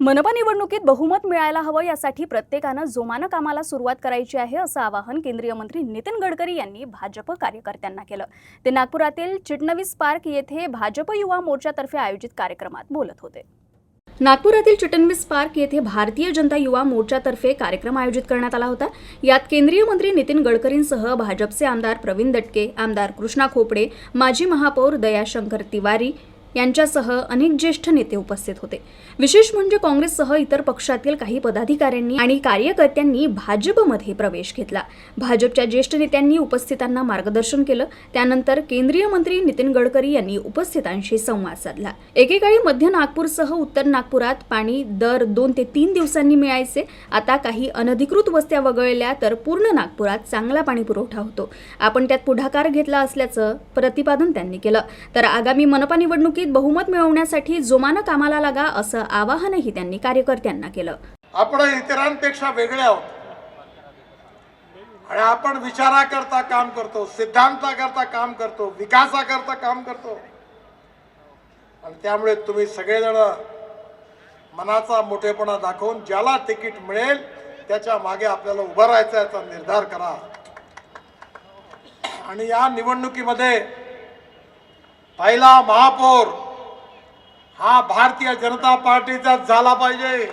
मनपा निवडणुकीत बहुमत मिळायला हवं यासाठी प्रत्येकानं जोमानं कामाला सुरुवात करायची आहे असं आवाहन केंद्रीय मंत्री नितीन गडकरी यांनी भाजप कार्यकर्त्यांना केलं। ते नागपुरातील चिटणवीस पार्क येथे भाजप युवा मोर्चातर्फे आयोजित कार्यक्रमात बोलत होते। नागपुरातील चिटणवीस पार्क येथे भारतीय जनता युवा मोर्चातर्फे कार्यक्रम आयोजित करण्यात आला होता। यात केंद्रीय मंत्री नितीन गडकरींसह भाजपचे आमदार प्रवीण दटके, आमदार कृष्णा खोपडे, माजी महापौर दयाशंकर तिवारी यांच्यासह अनेक ज्येष्ठ नेते उपस्थित होते। विशेष म्हणजे काँग्रेससह इतर पक्षातील काही पदाधिकाऱ्यांनी आणि कार्यकर्त्यांनी भाजपमध्ये प्रवेश घेतला। भाजपच्या ज्येष्ठ नेत्यांनी उपस्थितांना मार्गदर्शन केलं। त्यानंतर केंद्रीय मंत्री नितीन गडकरी यांनी उपस्थितांशी संवाद साधला। एकेकाळी मध्य नागपूरसह उत्तर नागपुरात पाणी दर 2 ते 3 दिवसांनी मिळायचे। आता काही अनधिकृत वस्त्या वगळल्या तर पूर्ण नागपुरात चांगला पाणी पुरवठा होतो। आपण त्यात पुढाकार घेतला असल्याचं प्रतिपादन त्यांनी केलं। तर आगामी मनपा निवडणुकीत बहुमत मिळवण्यासाठी जोमानं कामाला लागा असं आवाहनही त्यांनी कार्यकर्त्यांना केलं। आपण इतरांपेक्षा वेगळे आहोत आणि आपण विचाराकरता काम करतो, सिद्धांताकरता काम करतो, विकासाकरता काम करतो आणि त्यामुळे तुम्ही सगळेजण मनाचा मोठेपणा दाखवून ज्याला तिकीट मिळेल त्याच्या मागे आपल्याला उभं राहायचं याचा निर्धार करा। आणि या निवडणुकीमध्ये पहिला महापौर हा भारतीय जनता पार्टीचा झाला पाहिजे।